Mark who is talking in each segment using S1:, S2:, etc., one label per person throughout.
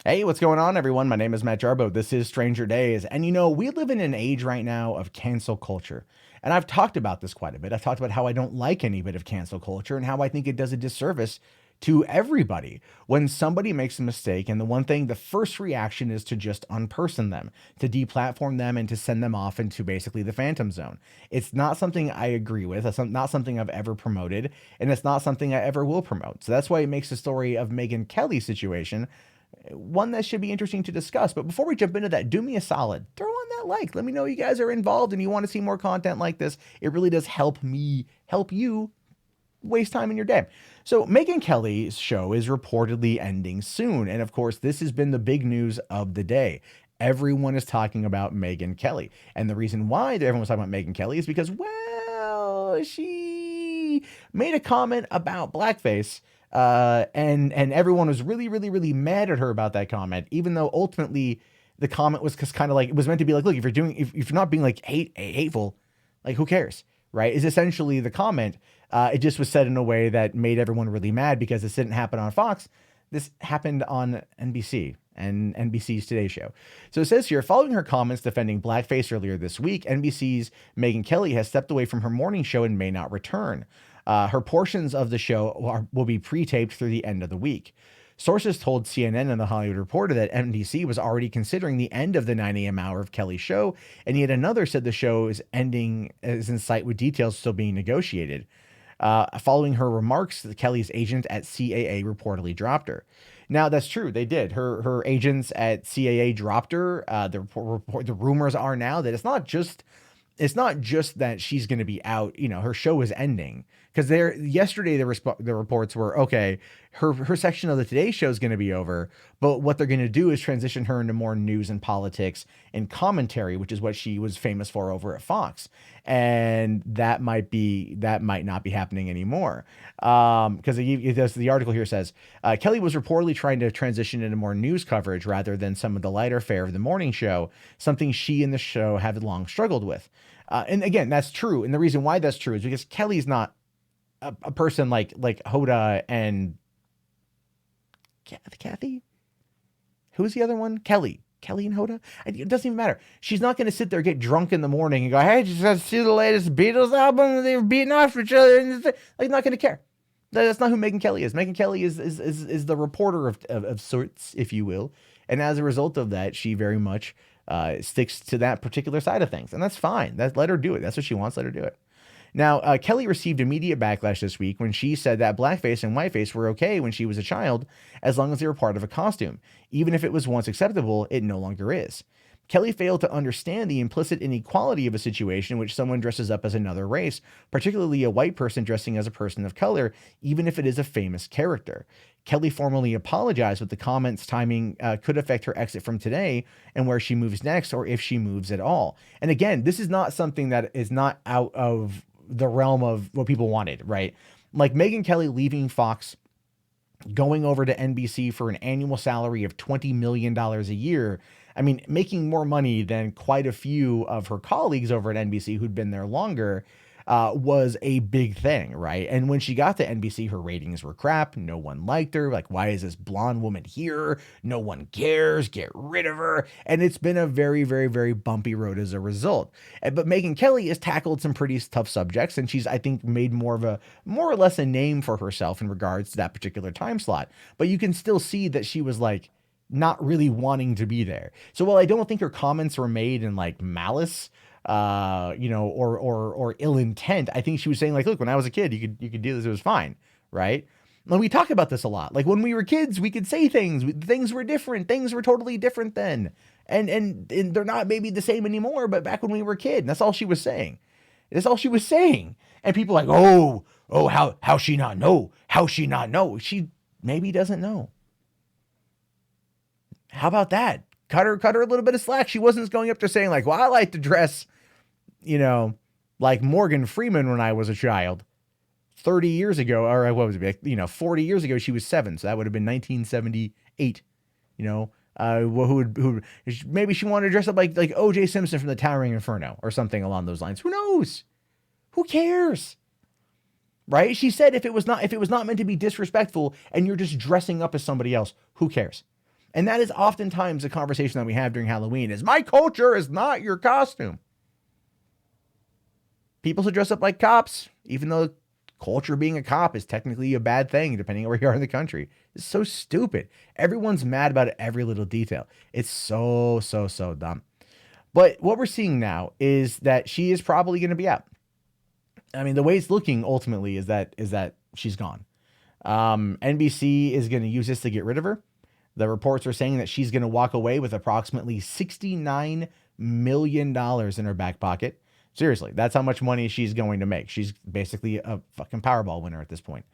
S1: Hey, what's going on, everyone? My name is Matt Jarbo. This is Stranger Days. And we live in an age right now of cancel culture. And I've talked about this quite a bit. I've talked about how I don't like any bit of cancel culture and how I think it does a disservice to everybody. When somebody makes a mistake, and the first reaction is to just unperson them, to deplatform them, and to send them off into basically the phantom zone. It's not something I agree with. It's not something I've ever promoted, and it's not something I ever will promote. So that's why it makes the story of Megyn Kelly's situation one that should be interesting to discuss. But before we jump into that, do me a solid. Throw on that like. Let me know you guys are involved and you want to see more content like this. It really does help me help you waste time in your day. So Megyn Kelly's show is reportedly ending soon. And of course, this has been the big news of the day. Everyone is talking about Megyn Kelly. And the reason why everyone's talking about Megyn Kelly is because, well, she made a comment about blackface, and everyone was really, really, really mad at her about that comment, even though ultimately the comment was just kind of like, it was meant to be like, look, if you're not being like hateful, like who cares, right? Is essentially the comment. It just was said in a way that made everyone really mad because this didn't happen on Fox. This happened on NBC and NBC's Today Show. So it says here, following her comments defending blackface earlier this week, NBC's Megyn Kelly has stepped away from her morning show and may not return. Her portions of the show will be pre-taped through the end of the week. Sources told CNN and The Hollywood Reporter that NBC was already considering the end of the 9 a.m. hour of Kelly's show, and yet another said the show is ending is in sight with details still being negotiated. Following her remarks, Kelly's agent at CAA reportedly dropped her. Now that's true; they did. Her agents at CAA dropped her. The rumors are now that it's not just that she's going to be out. Her show is ending because yesterday the reports were okay. Her section of the Today Show is going to be over, but what they're going to do is transition her into more news and politics and commentary, which is what she was famous for over at Fox, and that might not be happening anymore. Because the article here says Kelly was reportedly trying to transition into more news coverage rather than some of the lighter fare of the morning show, something she and the show have long struggled with. And again, that's true. And the reason why that's true is because Kelly's not a person like Hoda and Kathy. Who's the other one? Kelly and Hoda. It doesn't even matter. She's not going to sit there, get drunk in the morning, and go, "Hey, just got to see the latest Beatles album. They were beating off each other." Like, not going to care. That's not who Megyn Kelly is. Megyn Kelly is the reporter of sorts, if you will. And as a result of that, she very much sticks to that particular side of things. And that's fine. Let her do it. That's what she wants. Let her do it. Now, Kelly received immediate backlash this week when she said that blackface and whiteface were okay when she was a child, as long as they were part of a costume. Even if it was once acceptable, it no longer is. Kelly failed to understand the implicit inequality of a situation in which someone dresses up as another race, particularly a white person dressing as a person of color, even if it is a famous character. Kelly formally apologized, but the comments timing could affect her exit from Today and where she moves next, or if she moves at all. And again, this is not something that is not out of the realm of what people wanted, right? Like Megyn Kelly leaving Fox, going over to NBC for an annual salary of $20 million a year. I mean, making more money than quite a few of her colleagues over at NBC who'd been there longer, was a big thing, right? And when she got to NBC, her ratings were crap. No one liked her. Like, why is this blonde woman here? No one cares. Get rid of her. And it's been a very, very, very bumpy road as a result. But Megyn Kelly has tackled some pretty tough subjects, and she's, I think, made more or less a name for herself in regards to that particular time slot. But you can still see that she was like not really wanting to be there. So while I don't think her comments were made in like malice, or ill intent, I think she was saying like, look, when I was a kid, you could do this, it was fine, right? And we talk about this a lot. Like when we were kids, we could say things. Things were different. Things were totally different then, and they're not maybe the same anymore. But back when we were a kid, that's all she was saying. That's all she was saying. And people like, how she not know? How she not know? She maybe doesn't know. How about that? Cut her a little bit of slack. She wasn't going up to saying like, well, I like to dress, like Morgan Freeman when I was a child. 30 years ago, or what was it? 40 years ago, she was 7. So that would have been 1978. Who maybe she wanted to dress up like O.J. Simpson from the Towering Inferno or something along those lines. Who knows? Who cares? Right? She said if it was not meant to be disrespectful and you're just dressing up as somebody else, who cares? And that is oftentimes a conversation that we have during Halloween is my culture is not your costume. People should dress up like cops, even though culture being a cop is technically a bad thing, depending on where you are in the country. It's so stupid. Everyone's mad about every little detail. It's so dumb. But what we're seeing now is that she is probably going to be out. I mean, the way it's looking ultimately is that she's gone. NBC is going to use this to get rid of her. The reports are saying that she's going to walk away with approximately $69 million in her back pocket. Seriously, that's how much money she's going to make. She's basically a fucking Powerball winner at this point.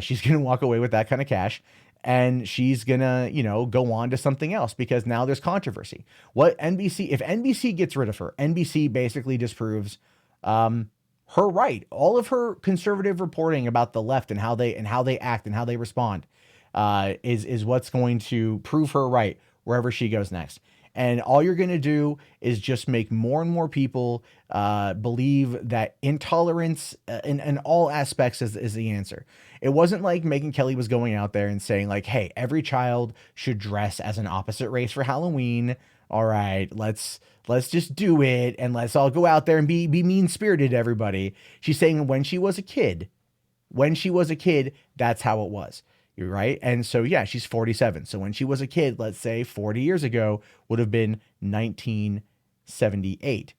S1: She's going to walk away with that kind of cash, and she's going to, go on to something else because now there's controversy. If NBC gets rid of her, NBC basically disproves her right. All of her conservative reporting about the left and how they act and how they respond is what's going to prove her right wherever she goes next. And all you're going to do is just make more and more people believe that intolerance in all aspects is the answer. It wasn't like Megyn Kelly was going out there and saying like, hey, every child should dress as an opposite race for Halloween. All right, let's just do it. And let's all go out there and be mean-spirited to everybody. She's saying when she was a kid, that's how it was. You're right. And so, yeah, she's 47. So when she was a kid, let's say 40 years ago would have been 1978,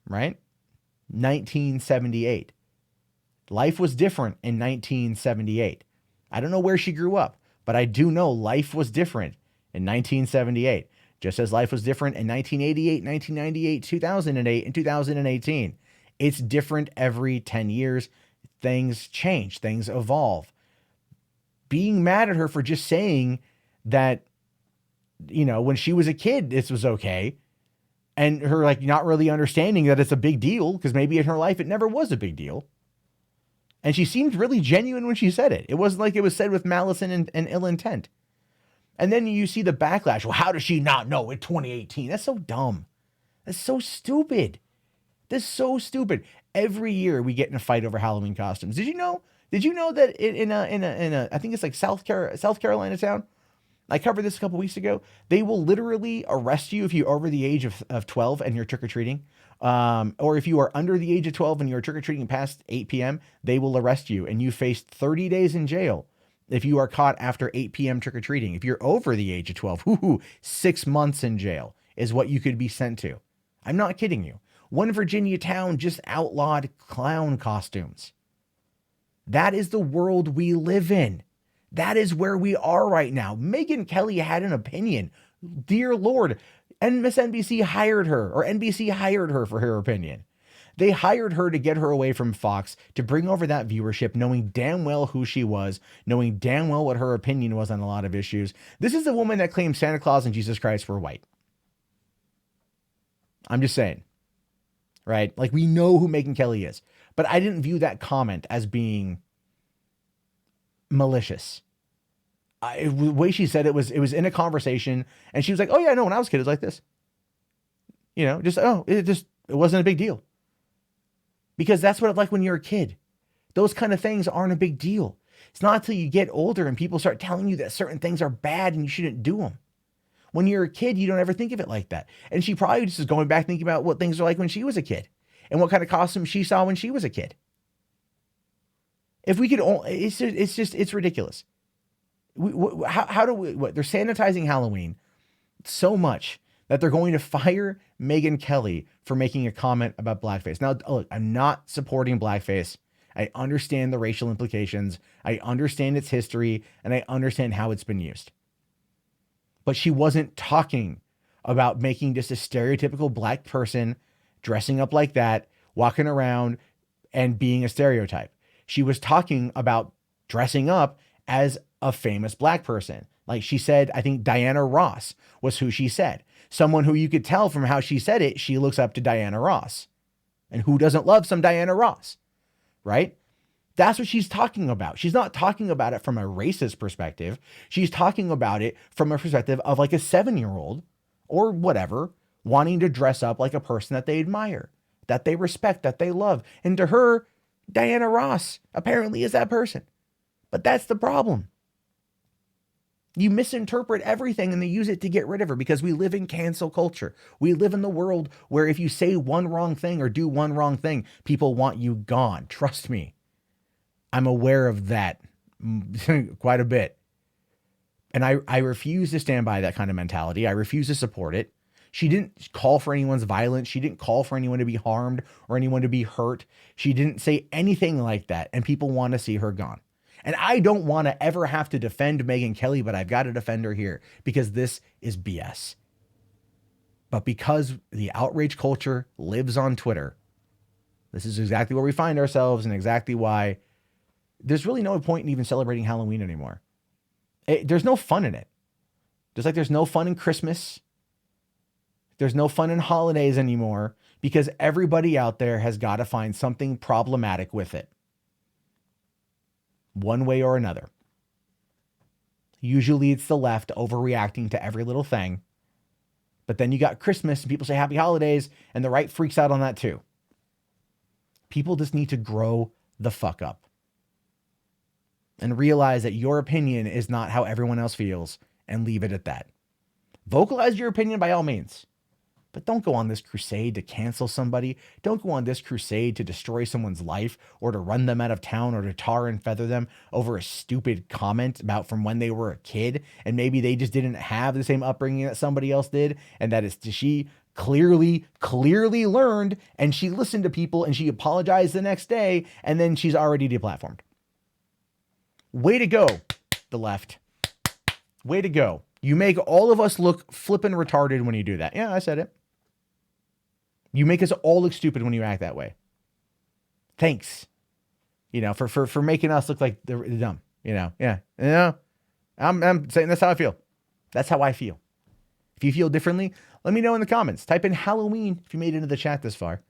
S1: right? 1978. Life was different in 1978. I don't know where she grew up, but I do know life was different in 1978, just as life was different in 1988, 1998, 2008, and 2018. It's different every 10 years. Things change, things evolve. Being mad at her for just saying that, when she was a kid, this was okay. And her like not really understanding that it's a big deal because maybe in her life, it never was a big deal. And she seemed really genuine when she said it. It wasn't like it was said with malice and ill intent. And then you see the backlash. Well, how does she not know in 2018? That's so dumb. That's so stupid. That's so stupid. Every year we get in a fight over Halloween costumes. Did you know that in a I think it's like South Carolina town? I covered this a couple weeks ago. They will literally arrest you if you're over the age of 12 and you're trick-or-treating. Or if you are under the age of 12 and you're trick-or-treating past 8 p.m., they will arrest you and you face 30 days in jail if you are caught after 8 p.m. trick-or-treating. If you're over the age of 12, 6 months in jail is what you could be sent to. I'm not kidding you. One Virginia town just outlawed clown costumes. That is the world we live in. That is where we are right now. Megyn Kelly had an opinion. Dear Lord. And MSNBC hired her, or NBC hired her for her opinion. They hired her to get her away from Fox, to bring over that viewership, knowing damn well who she was, knowing damn well what her opinion was on a lot of issues. This is the woman that claimed Santa Claus and Jesus Christ were white. I'm just saying. Right? Like, we know who Megyn Kelly is. But I didn't view that comment as being malicious. The way she said it was in a conversation, and she was like, oh yeah, no, when I was a kid, it was like this. It wasn't a big deal. Because that's what it's like when you're a kid. Those kind of things aren't a big deal. It's not until you get older and people start telling you that certain things are bad and you shouldn't do them. When you're a kid, you don't ever think of it like that. And she probably just is going back thinking about what things are like when she was a kid and what kind of costume she saw when she was a kid. If we could, it's ridiculous. How do we, they're sanitizing Halloween so much that they're going to fire Megyn Kelly for making a comment about blackface. Now, look, I'm not supporting blackface. I understand the racial implications. I understand its history, and I understand how it's been used. But she wasn't talking about making just a stereotypical black person dressing up like that, walking around and being a stereotype. She was talking about dressing up as a famous black person. Like she said, I think Diana Ross was who she said. Someone who you could tell from how she said it, she looks up to Diana Ross. And who doesn't love some Diana Ross, right? That's what she's talking about. She's not talking about it from a racist perspective. She's talking about it from a perspective of like a 7-year-old or whatever, wanting to dress up like a person that they admire, that they respect, that they love. And to her, Diana Ross apparently is that person. But that's the problem. You misinterpret everything and they use it to get rid of her because we live in cancel culture. We live in the world where if you say one wrong thing or do one wrong thing, people want you gone. Trust me. I'm aware of that quite a bit. And I refuse to stand by that kind of mentality. I refuse to support it. She didn't call for anyone's violence. She didn't call for anyone to be harmed or anyone to be hurt. She didn't say anything like that. And people want to see her gone. And I don't want to ever have to defend Megyn Kelly, but I've got to defend her here because this is BS. But because the outrage culture lives on Twitter, this is exactly where we find ourselves and exactly why there's really no point in even celebrating Halloween anymore. There's no fun in it. Just like there's no fun in Christmas. There's no fun in holidays anymore because everybody out there has got to find something problematic with it. One way or another. Usually it's the left overreacting to every little thing. But then you got Christmas and people say happy holidays and the right freaks out on that too. People just need to grow the fuck up and realize that your opinion is not how everyone else feels and leave it at that. Vocalize your opinion by all means. But don't go on this crusade to cancel somebody. Don't go on this crusade to destroy someone's life or to run them out of town or to tar and feather them over a stupid comment about from when they were a kid. And maybe they just didn't have the same upbringing that somebody else did. And that is she clearly learned and she listened to people and she apologized the next day. And then she's already deplatformed. Way to go, the left. Way to go. You make all of us look flippin' retarded when you do that. Yeah, I said it. You make us all look stupid when you act that way. Thanks. For making us look like they're dumb. Yeah. I'm saying that's how I feel. That's how I feel. If you feel differently, let me know in the comments. Type in Halloween if you made it into the chat this far.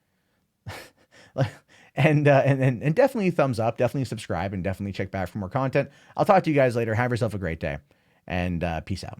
S1: And definitely thumbs up, definitely subscribe, and definitely check back for more content. I'll talk to you guys later. Have yourself a great day, and peace out.